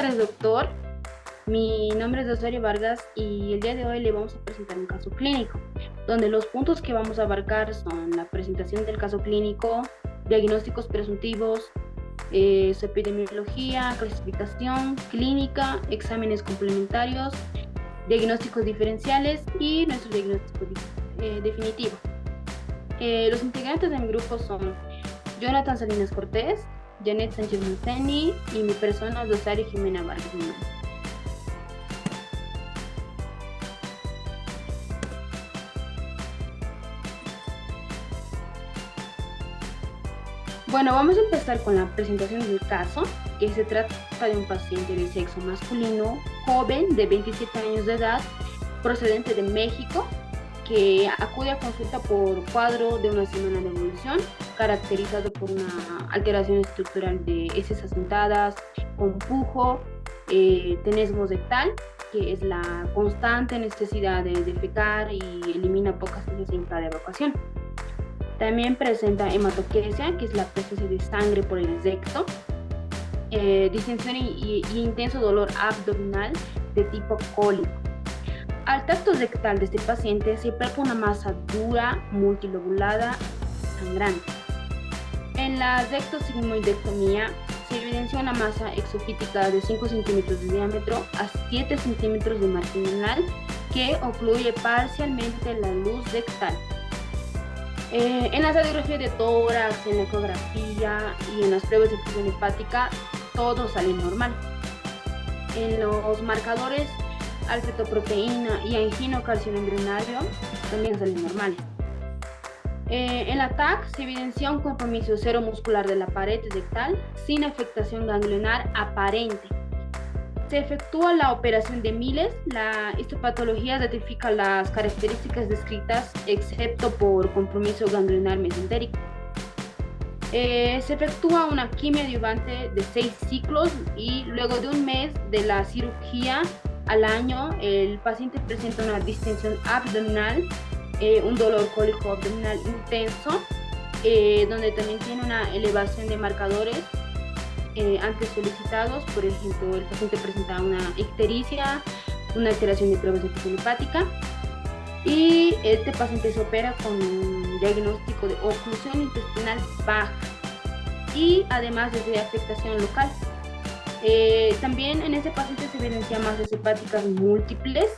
tardes, doctor. Mi nombre es Osorio Vargas y el día de hoy le vamos a presentar un caso clínico, donde los puntos que vamos a abarcar son la presentación del caso clínico, diagnósticos presuntivos, su epidemiología, clasificación clínica, exámenes complementarios, diagnósticos diferenciales y nuestro diagnóstico definitivo. Los integrantes de mi grupo son Jonathan Salinas Cortés, Janet Sánchez Manceni y mi persona, Rosario Jimena Vargas. Bueno, vamos a empezar con la presentación del caso, que se trata de un paciente de sexo masculino, joven, de 27 años de edad, procedente de México, que acude a consulta por cuadro de una semana de evolución, caracterizado por una alteración estructural de heces asentadas, con pujo, tenesmo rectal, que es la constante necesidad de defecar y elimina pocas heces en cada evacuación. También presenta hematoquesia, que es la presencia de sangre por el recto, distensión y intenso dolor abdominal de tipo cólico. Al tacto rectal de este paciente se palpa una masa dura, multilobulada, sangrante. En la rectosigmoidectomía se evidencia una masa exofítica de 5 centímetros de diámetro a 7 centímetros de marginal que ocluye parcialmente la luz rectal. En las radiografías de tórax, en la ecografía y en las pruebas de función hepática, todo sale normal. En los marcadores alfa-fetoproteína y anginocarcinoma embrionario también salen normales. En la TAC se evidencia un compromiso seromuscular de la pared rectal sin afectación ganglionar aparente. Se efectúa la operación de Miles. La histopatología ratifica las características descritas excepto por compromiso ganglionar mesentérico. Se efectúa una quimio adyuvante de 6 ciclos y luego de un mes de la cirugía al año el paciente presenta una distensión abdominal, un dolor cólico abdominal intenso, donde también tiene una elevación de marcadores antes solicitados. Por ejemplo, el paciente presenta una ictericia, una alteración de pruebas de función hepática, y este paciente se opera con un diagnóstico de oclusión intestinal baja y además de afectación local. También en ese paciente se evidencia masas hepáticas múltiples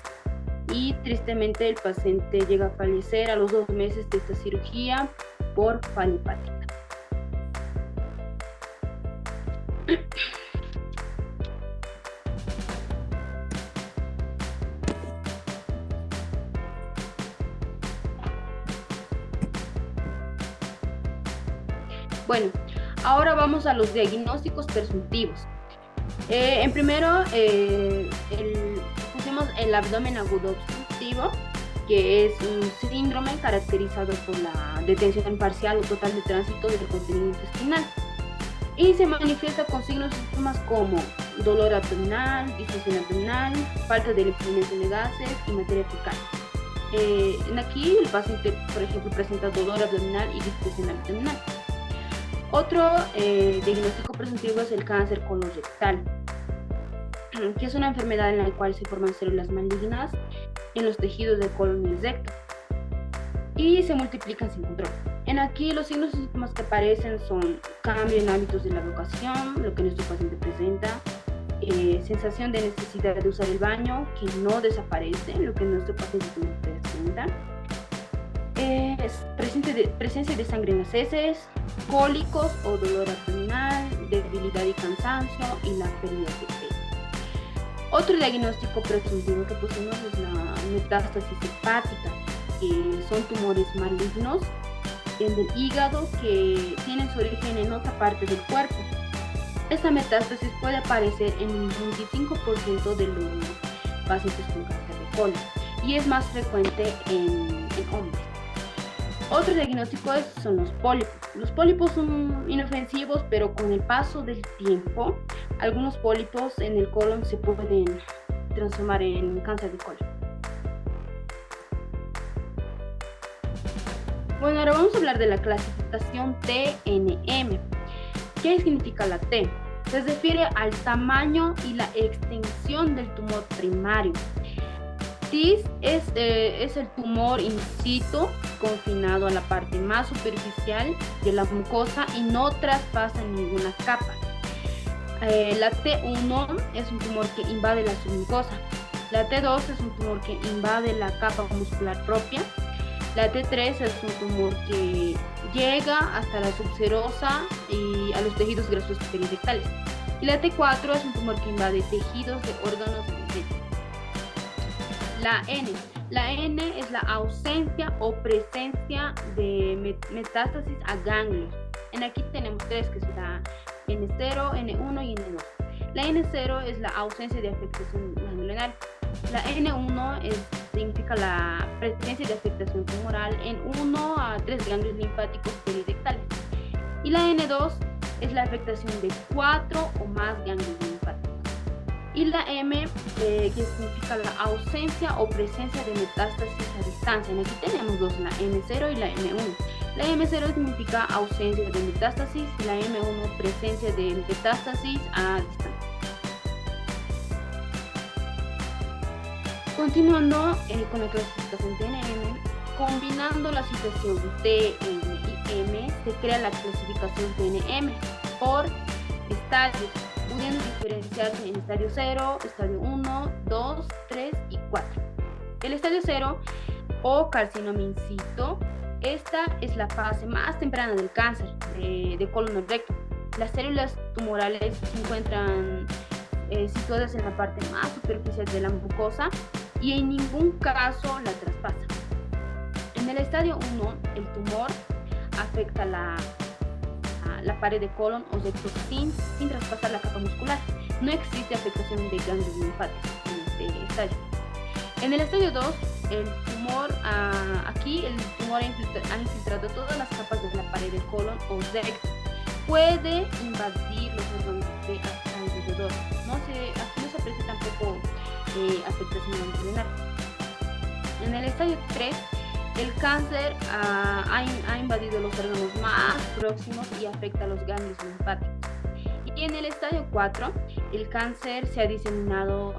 y tristemente el paciente llega a fallecer a los 2 meses de esta cirugía por falla hepática. Bueno, ahora vamos a los diagnósticos presuntivos. En primero, pusimos el abdomen agudo obstructivo, que es un síndrome caracterizado por la detención parcial o total de tránsito del contenido intestinal y se manifiesta con signos y síntomas como dolor abdominal, distensión abdominal, falta de eliminación de gases y materia fecal. Aquí el paciente, por ejemplo, presenta dolor abdominal y distensión abdominal. Otro diagnóstico presuntivo es el cáncer colorectal, que es una enfermedad en la cual se forman células malignas en los tejidos del colon y el recto y se multiplican sin control. Aquí los signos y síntomas que aparecen son cambio en hábitos de la evacuación, lo que nuestro paciente presenta, sensación de necesidad de usar el baño que no desaparece, lo que nuestro paciente presenta, presencia de sangre en las heces, cólicos o dolor abdominal, debilidad y cansancio y la pérdida de peso. Otro diagnóstico presuntivo que pusimos es la metástasis hepática, que son tumores malignos en el hígado que tienen su origen en otra parte del cuerpo. Esta metástasis puede aparecer en un 25% de los pacientes con cáncer de colon y es más frecuente en hombres. Otro diagnóstico son los pólipos. Los pólipos son inofensivos, pero con el paso del tiempo, algunos pólipos en el colon se pueden transformar en cáncer de colon. Bueno, ahora vamos a hablar de la clasificación TNM. ¿Qué significa la T? Se refiere al tamaño y la extensión del tumor primario. TIS es el tumor in situ confinado a la parte más superficial de la mucosa y no traspasa ninguna capa. La T1 es un tumor que invade la submucosa. La T2 es un tumor que invade la capa muscular propia. La T3 es un tumor que llega hasta la subserosa y a los tejidos grasos perirectales. Y la T4 es un tumor que invade tejidos de órganos del pecho. La N. La N es la ausencia o presencia de metástasis a ganglios. En aquí tenemos tres, que es la N0, N1 y N2. La N0 es la ausencia de afectación ganglionar. La N1 significa la presencia de afectación tumoral en 1 a 3 ganglios linfáticos perirectales. Y la N2 es la afectación de 4 o más ganglios linfáticos. Y la M, que significa la ausencia o presencia de metástasis a distancia. En aquí tenemos dos, la M0 y la M1. La M0 significa ausencia de metástasis y la M1 presencia de metástasis a distancia. Continuando con la clasificación TNM, combinando la situación T, N y M, se crea la clasificación TNM por estadios, pudiendo diferenciarse en estadio 0, estadio 1, 2, 3 y 4. El estadio 0 o carcinoma in situ, esta es la fase más temprana del cáncer de colon o recto. Las células tumorales se encuentran situadas en la parte más superficial de la mucosa y en ningún caso la traspasa. En el estadio 1, el tumor afecta la pared de colon o recto sin traspasar la capa muscular. No existe afectación de ganglios linfáticos en este estadio. En el estadio 2, el tumor ha infiltrado todas las capas de la pared de colon o recto. Puede invadir los órganos de alrededor. Aquí no se aprecia tampoco afectación ganglionar. En el estadio 3, el cáncer ha invadido los órganos más próximos y afecta a los ganglios linfáticos. Y en el estadio 4, el cáncer se ha diseminado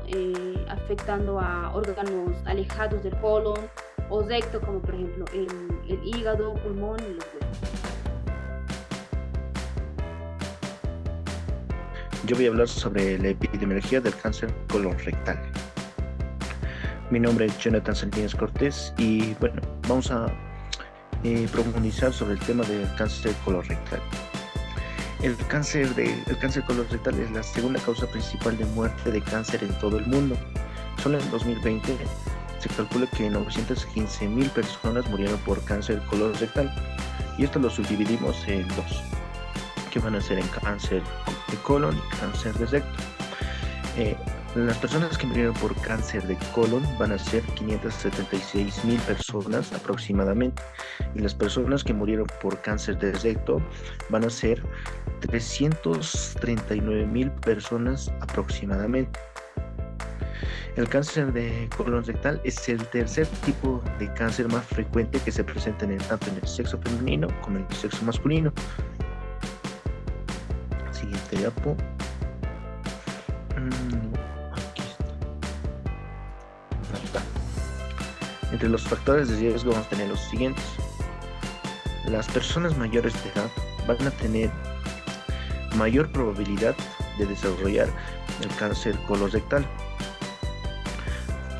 afectando a órganos alejados del colon o recto, como por ejemplo el hígado, pulmón y los huesos. Yo voy a hablar sobre la epidemiología del cáncer colorectal. Mi nombre es Jonathan Salinas Cortés y bueno, vamos a profundizar sobre el tema del cáncer colorectal. El cáncer colorectal es la segunda causa principal de muerte de cáncer en todo el mundo. Solo en 2020 se calcula que 915,000 personas murieron por cáncer colorectal y esto lo subdividimos en dos, que van a ser en cáncer de colon y cáncer de recto. Las personas que murieron por cáncer de colon van a ser 576,000 personas aproximadamente, y las personas que murieron por cáncer de recto van a ser 339,000 personas aproximadamente. El cáncer de colon rectal es el tercer tipo de cáncer más frecuente que se presenta tanto en el sexo femenino como en el sexo masculino. Siguiente diapo. Aquí está. Entre los factores de riesgo vamos a tener los siguientes. Las personas mayores de edad van a tener mayor probabilidad de desarrollar el cáncer colorectal.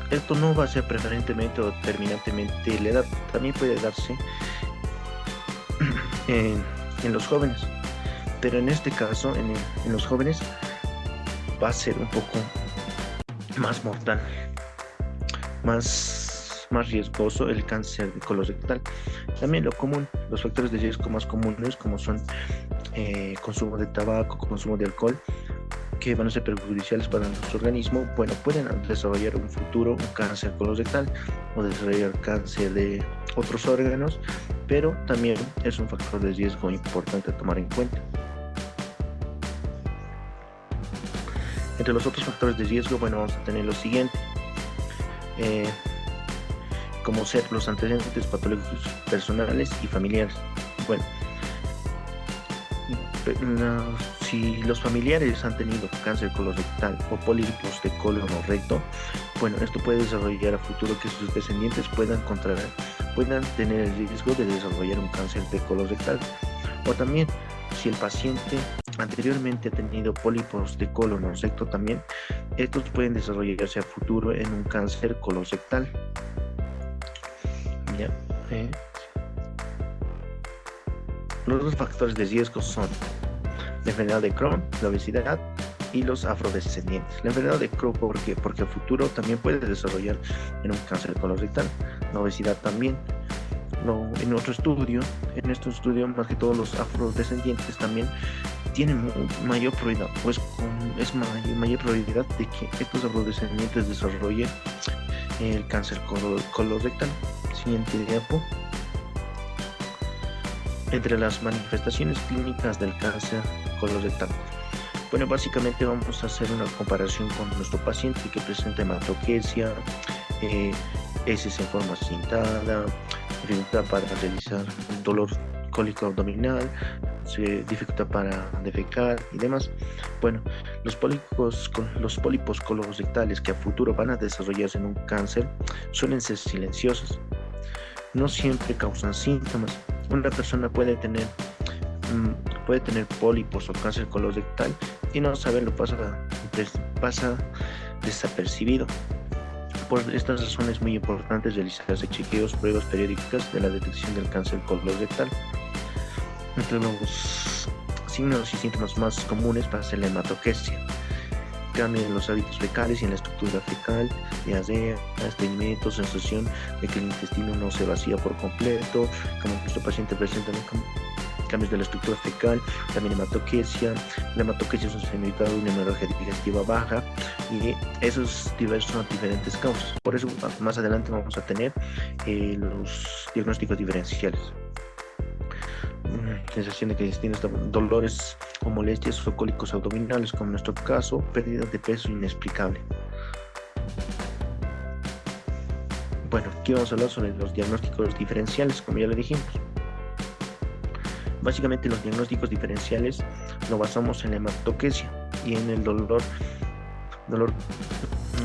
Esto no va a ser preferentemente o determinantemente la edad, también puede darse en los jóvenes, pero en este caso en los jóvenes va a ser un poco más mortal, más riesgoso el cáncer colorectal. También los factores de riesgo más comunes, como son consumo de tabaco, consumo de alcohol, que van a ser perjudiciales para nuestro organismo, bueno, pueden desarrollar un futuro un cáncer colorectal o desarrollar cáncer de otros órganos, pero también es un factor de riesgo importante a tomar en cuenta. Entre los otros factores de riesgo, bueno, vamos a tener lo siguiente, como ser los antecedentes patológicos personales y familiares. Bueno, si los familiares han tenido cáncer colorectal o pólipos de colon o recto, bueno, esto puede desarrollar a futuro que sus descendientes puedan tener el riesgo de desarrollar un cáncer de colorectal. O también, si el paciente anteriormente ha tenido pólipos de colon o recto también, estos pueden desarrollarse a futuro en un cáncer colorectal. ¿Ya? Los dos factores de riesgo son la enfermedad de Crohn, la obesidad y los afrodescendientes. La enfermedad de Crohn, ¿por qué? Porque a futuro también puede desarrollar en un cáncer colorectal. La obesidad también. En este estudio, más que todos los afrodescendientes también tienen mayor probabilidad, mayor probabilidad de que estos afrodescendientes desarrollen el cáncer colorectal. Siguiente diapo. Entre las manifestaciones clínicas del cáncer colorectal. Bueno, básicamente vamos a hacer una comparación con nuestro paciente que presenta hematoquesia, heces en forma cintada, dificultad para realizar dolor cólico abdominal, dificultad para defecar y demás. Bueno, los pólipos colorectales que a futuro van a desarrollarse en un cáncer suelen ser silenciosos. No siempre causan síntomas. Una persona puede tener pólipos o cáncer colorectal y no saberlo, pasa desapercibido. Por estas razones es muy importante realizarse chequeos, pruebas periódicas de la detección del cáncer colorectal. Entre los signos y síntomas más comunes va a ser la hematoquesia, cambio en los hábitos fecales y en la estructura fecal, diarrea, estreñimiento, sensación de que el intestino no se vacía por completo, como nuestro paciente presenta cambios de la estructura fecal, también hematoquesia. La hematoquesia es un significado de una hemorragia digestiva baja y esos son diferentes causas. Por eso más adelante vamos a tener los diagnósticos diferenciales. Sensación de que tiene dolores o molestias o cólicos abdominales, como en nuestro caso, pérdida de peso inexplicable. Bueno, aquí vamos a hablar sobre los diagnósticos diferenciales, como ya le dijimos. Básicamente los diagnósticos diferenciales lo basamos en la hematoquesia y en el dolor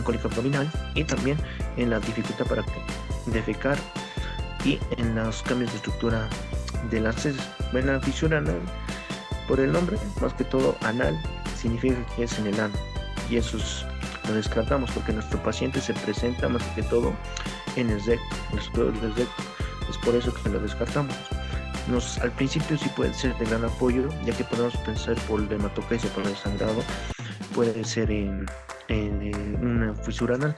cólico abdominal, y también en la dificultad para defecar y en los cambios de estructura de las heces. Bueno, la fisura anal, por el nombre, más que todo anal, significa que es en el ano, y eso lo descartamos porque nuestro paciente se presenta más que todo en el recto, en la estructura del recto. Es por eso que lo descartamos. Al principio sí puede ser de gran apoyo, ya que podemos pensar por la hematoquesia, por el sangrado, puede ser en una fisura anal,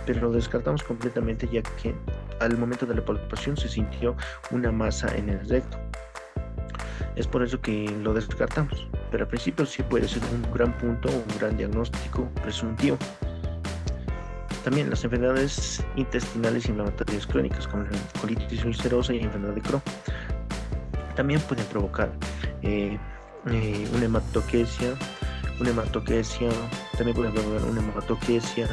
pero lo descartamos completamente, ya que al momento de la palpación se sintió una masa en el recto. Es por eso que lo descartamos, pero al principio sí puede ser un gran punto, un gran diagnóstico presuntivo. También las enfermedades intestinales inflamatorias crónicas, como la colitis ulcerosa y enfermedad de Crohn, también pueden provocar una hematoquesia, también pueden provocar una hematoquesia,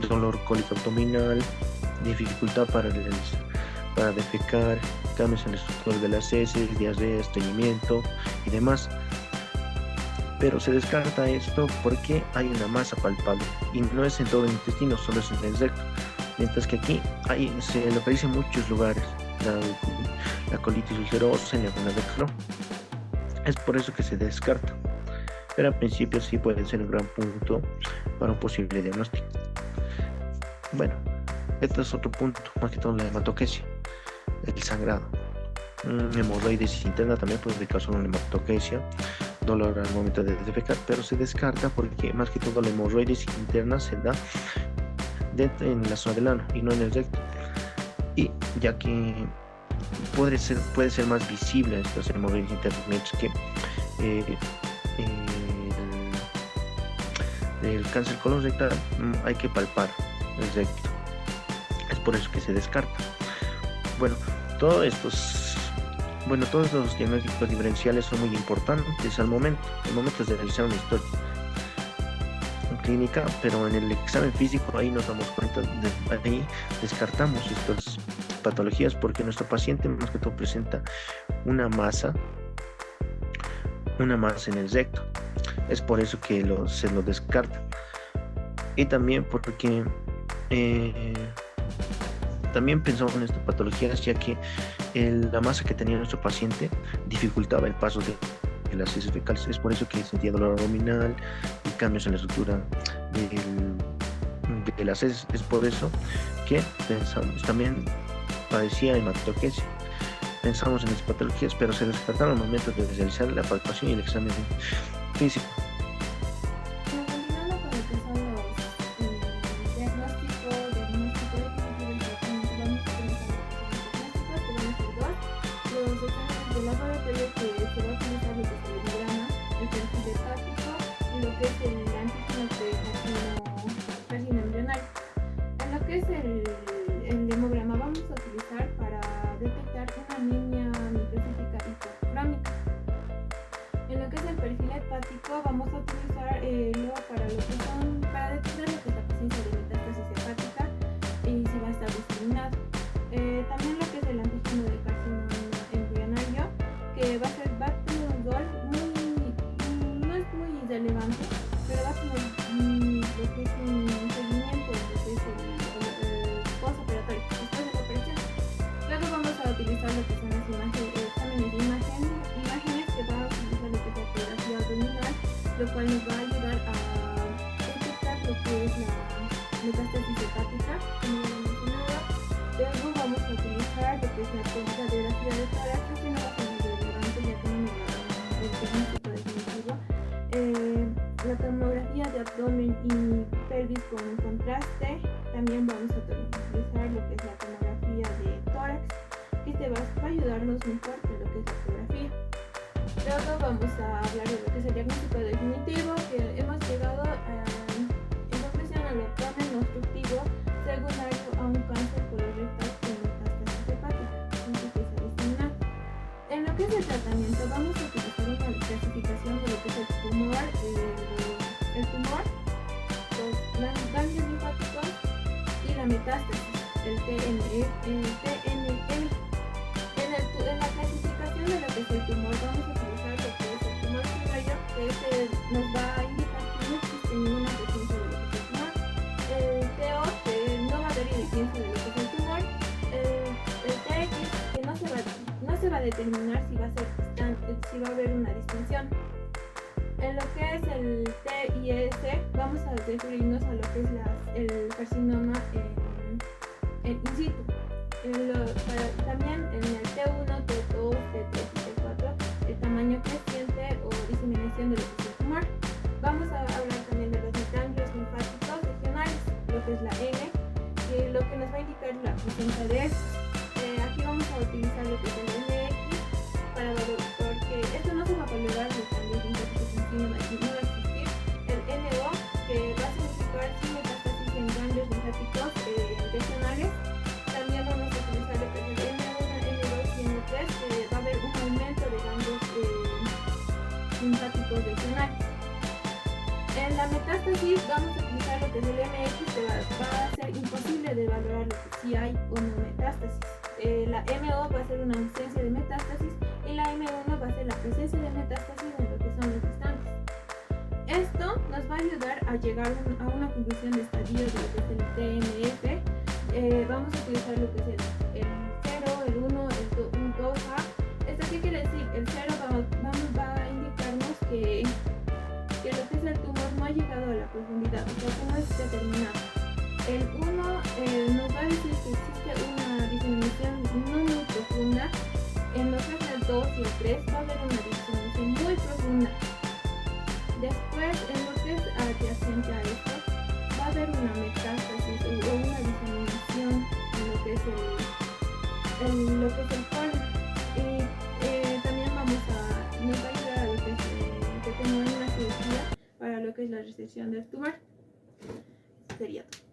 dolor cólico abdominal, dificultad para defecar, cambios en la estructura de las heces, diarrea, estreñimiento y demás. Pero se descarta esto porque hay una masa palpable y no es en todo el intestino, solo es en el recto. Mientras que aquí se localiza en muchos lugares la colitis ulcerosa y la enfermedad de Crohn. Es por eso que se descarta, pero al principio sí puede ser un gran punto para un posible diagnóstico. Bueno, este es otro punto, más que todo la hematoquesia, el sangrado. Hemorroides interna también puede causar una hematoquesia, dolor al momento de defecar, pero se descarta porque más que todo la hemorroides interna se da en la zona del ano y no en el recto, y ya que puede ser más visible estas hemorroides internas, mientras que el cáncer colorectal hay que palpar el recto. Es por eso que se descarta. Bueno, todos los diagnósticos diferenciales son muy importantes al momento de realizar una historia clínica, pero en el examen físico ahí nos damos cuenta, ahí descartamos estas patologías porque nuestro paciente más que todo presenta una masa en el recto, Es por eso que se lo descarta. Y también porque también pensamos en estas patologías, ya que la masa que tenía nuestro paciente dificultaba el paso de las heces fecales. Es por eso que sentía dolor abdominal y cambios en la estructura de las heces. Es por eso que pensamos, también padecía hematoquesia. Pensamos en estas patologías, pero se descartaron al momento de realizar la palpación y el examen físico. El hemograma vamos a utilizar para detectar una anemia microcítica hipocrómica. En lo que es el perfil hepático vamos a utilizar para detectar lo que es la presencia de metástasis hepática y si va a estar diseminado. También lo que es el antígeno de carcinoma embrionario, que va a tener un rol no es muy relevante, pero va a tener lo que es un seguimiento de lo que es el postoperatorio, después de la operación. Luego vamos a utilizar lo que son las exámenes de imágenes que va a utilizar lo que es la ecografía abdominal, lo cual nos va a ayudar a detectar lo que es la metástasis hepática, como ya lo he mencionado. Luego vamos a utilizar lo que es la radiografía de tórax, que no va a ser muy relevante ya que no nos va a dar el diagnóstico definitivo. La tomografía de abdomen y pelvis con contraste. También vamos a utilizar lo que es la tomografía de tórax, que te va a ayudarnos mejor en lo que es la ecografía. Luego vamos a hablar de lo que es el diagnóstico definitivo, que hemos llegado en conclusión al abdomen obstructivo secundario a un cáncer colorectal con metástasis hepática, en lo que es el tratamiento vamos a utilizar una clasificación de lo que es el tumor, los ganglios linfáticos y la metástasis, el TNM. En la clasificación de lo que es el tumor vamos a utilizar lo que es el tumor primario, que nos va a indicar que no existe ninguna presencia de lo que es el tumor. El TO, que no va a haber evidencia de lo que es el tumor. El TX, que no se va a determinar si va a haber una distinción. En lo que es el T y S vamos a referirnos a lo que es el carcinoma in situ. También en el T1, T2, T3 y T4 el tamaño creciente o diseminación de lo que es el tumor. Vamos a hablar también de los ganglios linfáticos regionales, lo que es la N, que lo que nos va a indicar la presencia de estos. Aquí vamos a utilizar lo que es el NX porque esto no se va a valorar los ganglios linfáticos en sí, no va a existir. El NO, que va a significar si metástasis en ganglios linfáticos regionales. También vamos a utilizar lo que es el N1, N2 y N3, que va a haber un aumento de ganglios linfáticos regionales. En la metástasis vamos a utilizar lo que es el MX, que va a ser imposible de valorar lo que si hay o no metástasis. La MO va a ser una ausencia de metástasis y la M1 va a ser la presencia de metástasis en lo que son los distantes. Esto nos va a ayudar a llegar a una conclusión de estadio de lo que es el TNF. Vamos a utilizar lo que es el 0, el 1, el 2A. ¿Esto qué quiere decir? El 0 va a indicarnos que lo que es el tumor no ha llegado a la profundidad, o sea que no es determinado. El 1 nos va a decir que existe una diseminación no muy profunda. En lo que es el 2 y el 3 va a haber una diseminación muy profunda. Después, en lo que es adyacente a esto, va a haber una metástasis o una diseminación en lo que es el colon. Y también nos va a ayudar a lo que es que tenga una cirugía para lo que es la resección del tumor. Sería todo.